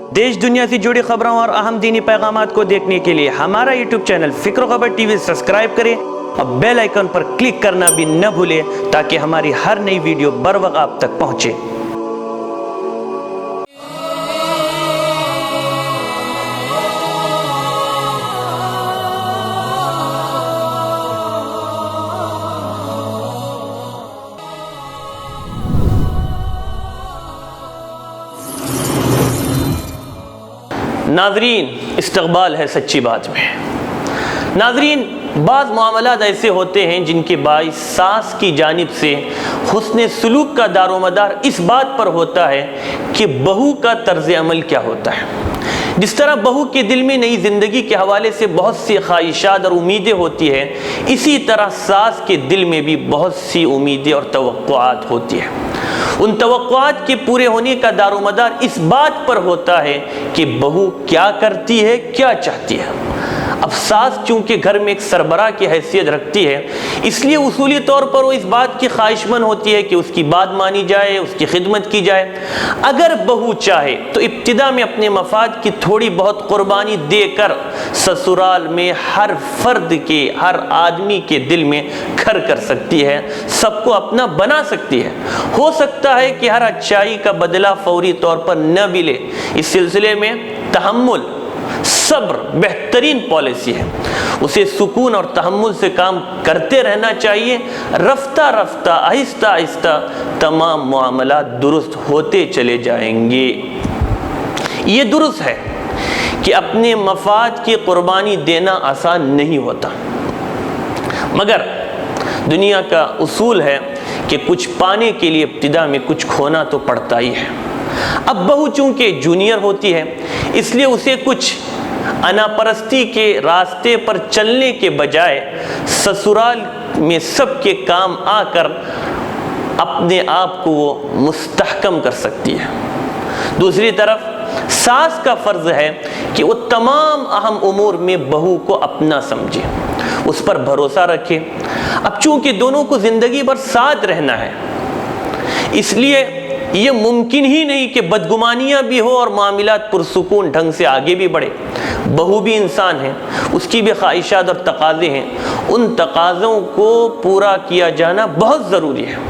देश दुनिया से जुड़ी खबरों और अहम दीनी पैगामात को देखने के लिए हमारा यूट्यूब चैनल फिक्र खबर टीवी सब्सक्राइब करें और बेल आइकन पर क्लिक करना भी न भूलें ताकि हमारी हर नई वीडियो बर वक्त आप तक पहुंचे। नाज़रीन, इस्तक़बाल है सच्ची बात में। नाज़रीन, बाज़ मामलात ऐसे होते हैं जिनके बाइस सास की जानिब से हुस्न सलूक का दारोमदार इस बात पर होता है कि बहू का तर्ज़ अमल क्या होता है। जिस तरह बहू के दिल में नई ज़िंदगी के हवाले से बहुत सी ख्वाहिशात और उम्मीदें होती है, इसी तरह सास के दिल में भी बहुत सी उम्मीदें और तवक्कुआत होती है। उन तवक्कुआत के पूरे होने का दारोमदार इस बात पर होता है कि बहू क्या करती है, क्या चाहती है। अब सास चूंकि घर में एक सरबराह की हैसियत रखती है, इसलिए उसूली तौर पर वो इस बात की ख्वाहिशमंद होती है कि उसकी बात मानी जाए, उसकी खिदमत की जाए। अगर बहू चाहे तो इब्तिदा में अपने मफाद की थोड़ी बहुत कुर्बानी देकर ससुराल में हर फर्द के, हर आदमी के दिल में घर कर सकती है, सबको अपना बना सकती है। हो सकता है कि हर अच्छाई का बदला फौरी तौर पर न मिले, इस सिलसिले में तहम्मुल, सब्र बेहतरीन पॉलिसी है। उसे सुकून और तहम्मुल से काम करते रहना चाहिए। रफ्ता रफ्ता, आहिस्ता आहिस्ता तमाम मामला दुरुस्त होते चले जाएंगे। ये दुरुस्त है कि अपने मफाद की कुर्बानी देना आसान नहीं होता, मगर दुनिया का उसूल है कि कुछ पाने के लिए इब्तिदा में कुछ खोना तो पड़ता ही है। अब बहू चूंकि जूनियर होती है, इसलिए उसे कुछ अनापरस्ती के रास्ते पर चलने के बजाय ससुराल में सबके काम आकर अपने आप को वो मुस्तहकम कर सकती है। दूसरी तरफ सास का फर्ज है कि वो तमाम अहम उमूर में बहू को अपना समझे, उस पर भरोसा रखे। अब चूंकि दोनों को जिंदगी भर साथ रहना है, इसलिए ये मुमकिन ही नहीं कि बदगुमानियाँ भी हो और मामलात पुरसुकून ढंग से आगे भी बढ़े। बहू भी इंसान है, उसकी भी ख्वाहिशात और तकाज़े हैं। उन तकाज़ों को पूरा किया जाना बहुत ज़रूरी है।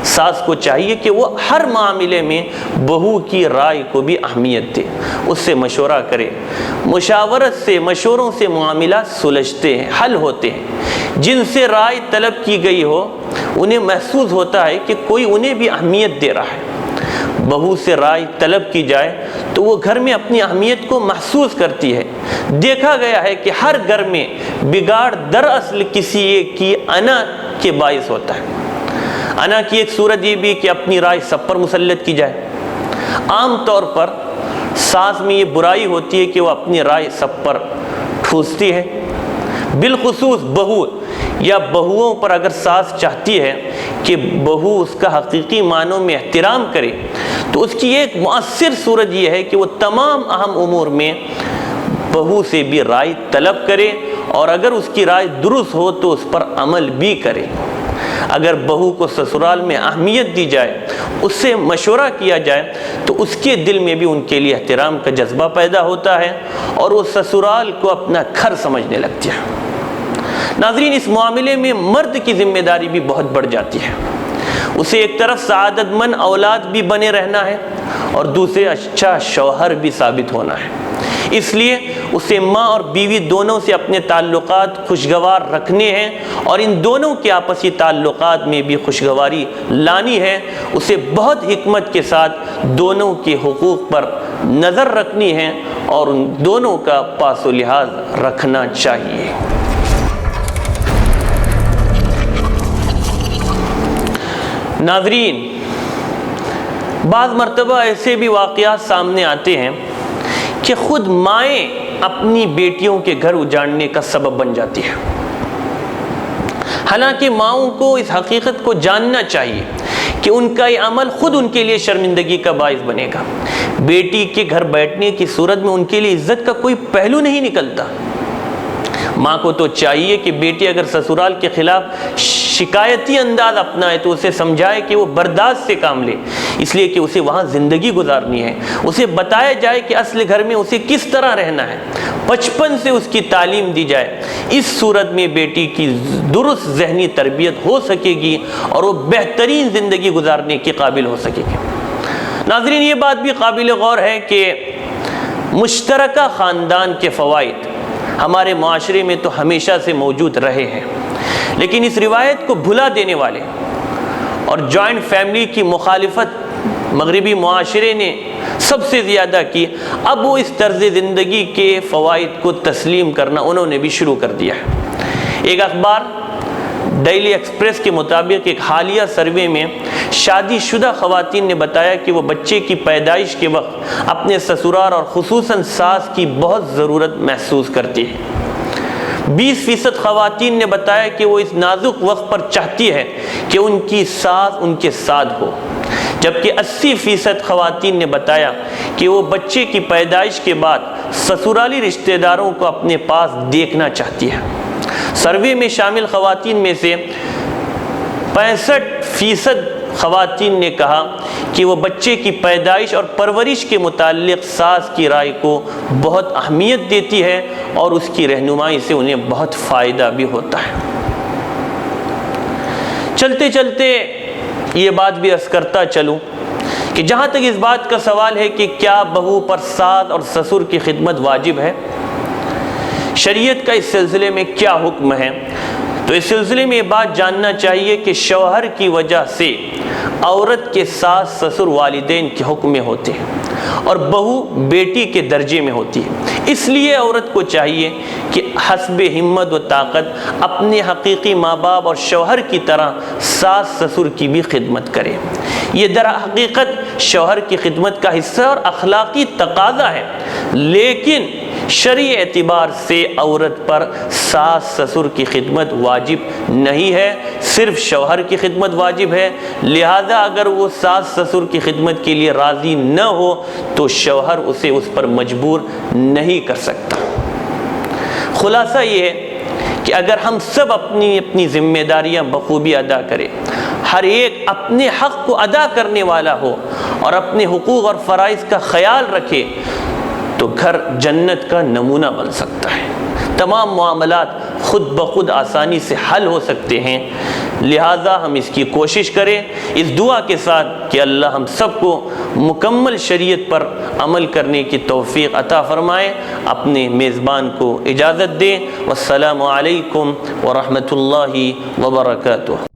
सास को चाहिए कि वो हर मामले में बहू की राय को भी अहमियत दे, उससे मशवरा करे। मुशावरत से, मशवरों से मामला सुलझते हैं, हल होते हैं। जिनसे राय तलब की गई हो, उन्हें महसूस होता है कि कोई उन्हें भी अहमियत दे रहा है। बहू से राय तलब की जाए तो वो घर में अपनी अहमियत को महसूस करती है। देखा गया है कि हर घर में बिगाड़ दरअसल किसी एक की अना के बाइस होता है। अना की एक सूरत ये भी कि अपनी राय सब पर मुसल्लत की जाए। आम तौर पर सास में ये बुराई होती है कि वो अपनी राय सब पर ठूसती है। बिलखुसूस बहू या बहुओं पर अगर सास चाहती है कि बहू उसका हकीकी मानों में एहतराम करे, तो उसकी एक मुअस्सिर सूरत यह है कि वो तमाम अहम उमूर में बहू से भी राय तलब करे और अगर उसकी राय दुरुस्त हो तो उस पर अमल भी करे। अगर बहू को ससुराल में अहमियत दी जाए, उससे मशवरा किया जाए, तो उसके दिल में भी उनके लिए एहतराम का जज्बा पैदा होता है और वो ससुराल को अपना घर समझने लगती है। नाज़रीन, इस मामले में मर्द की जिम्मेदारी भी बहुत बढ़ जाती है। उसे एक तरफ सआदतमंद औलाद भी बने रहना है और दूसरे अच्छा शौहर भी साबित होना है। इसलिए उसे माँ और बीवी दोनों से अपने ताल्लुकात खुशगवार रखने हैं और इन दोनों के आपसी ताल्लुकात में भी खुशगवारी लानी है। उसे बहुत हिकमत के साथ दोनों के हुकूक पर नज़र रखनी है और उन दोनों का पासो लिहाज रखना चाहिए। नाज़रीन, बाज़ मरतबा ऐसे भी वाक़यात सामने आते हैं कि ख़ुद माएँ अपनी बेटियों के घर उजाड़ने का सबब बन जाती है। हालांकि माओं को इस हकीकत को जानना चाहिए कि उनका ये अमल ख़ुद उनके लिए शर्मिंदगी का बाइस बनेगा। बेटी के घर बैठने की सूरत में उनके लिए इज़्ज़त का कोई पहलू नहीं निकलता। ماں کو تو چاہیے کہ بیٹی اگر سسرال کے خلاف شکایتی انداز اپنائے تو اسے سمجھائے کہ وہ برداشت سے کام لے، اس لیے کہ اسے وہاں زندگی گزارنی ہے، اسے بتایا جائے کہ اصل گھر میں اسے کس طرح رہنا ہے، بچپن سے اس کی تعلیم دی جائے۔ اس صورت میں بیٹی کی درست ذہنی تربیت ہو سکے گی اور وہ بہترین زندگی گزارنے کے قابل ہو سکے گی۔ ناظرین، یہ بات بھی قابل غور ہے کہ مشترکہ خاندان کے فوائد ہمارے معاشرے میں تو ہمیشہ سے موجود رہے ہیں، لیکن اس روایت کو بھلا دینے والے اور جوائنٹ فیملی کی مخالفت مغربی معاشرے نے سب سے زیادہ کی۔ اب وہ اس طرز زندگی کے فوائد کو تسلیم کرنا انہوں نے بھی شروع کر دیا ہے۔ ایک اخبار ڈیلی ایکسپریس کے مطابق ایک حالیہ سروے میں شادی شدہ خواتین نے بتایا کہ وہ بچے کی پیدائش کے وقت اپنے سسرال اور خصوصاً ساس کی بہت ضرورت محسوس کرتی ہے۔ 20% خواتین نے بتایا کہ وہ اس نازک وقت پر چاہتی ہے کہ ان کی ساس ان کے ساتھ ہو، جبکہ 80% خواتین نے بتایا کہ وہ بچے کی پیدائش کے بعد سسرالی رشتہ داروں کو اپنے پاس دیکھنا چاہتی ہے۔ سروے میں شامل خواتین میں سے 65% خواتین نے کہا کہ وہ بچے کی پیدائش اور پرورش کے متعلق ساس کی رائے کو بہت اہمیت دیتی ہے اور اس کی رہنمائی سے انہیں بہت فائدہ بھی ہوتا ہے۔ چلتے چلتے یہ بات بھی عرض کرتا چلوں کہ جہاں تک اس بات کا سوال ہے کہ کیا بہو پر ساس اور سسر کی خدمت واجب ہے، شریعت کا اس سلسلے میں کیا حکم ہے، تو اس سلسلے میں یہ بات جاننا چاہیے کہ شوہر کی وجہ سے عورت کے ساس سسر والدین کے حکم میں ہوتے ہیں اور بہو بیٹی کے درجے میں ہوتی ہے۔ اس لیے عورت کو چاہیے کہ حسب ہمت و طاقت اپنے حقیقی ماں باپ اور شوہر کی طرح ساس سسر کی بھی خدمت کرے۔ یہ در حقیقت شوہر کی خدمت کا حصہ اور اخلاقی تقاضا ہے، لیکن شرعی اعتبار سے عورت پر ساس سسر کی خدمت واجب نہیں ہے، صرف شوہر کی خدمت واجب ہے۔ لہذا اگر وہ ساس سسر کی خدمت کے لیے راضی نہ ہو تو شوہر اسے اس پر مجبور نہیں کر سکتا۔ خلاصہ یہ ہے کہ اگر ہم سب اپنی ذمہ داریاں بخوبی ادا کریں، ہر ایک اپنے حق کو ادا کرنے والا ہو اور اپنے حقوق اور فرائض کا خیال رکھے تو گھر جنت کا نمونہ بن سکتا ہے، تمام معاملات خود بخود آسانی سے حل ہو سکتے ہیں۔ لہٰذا ہم اس کی کوشش کریں، اس دعا کے ساتھ کہ اللہ ہم سب کو مکمل شریعت پر عمل کرنے کی توفیق عطا فرمائے۔ اپنے میزبان کو اجازت دیں۔ والسلام علیکم ورحمۃ اللہ وبرکاتہ۔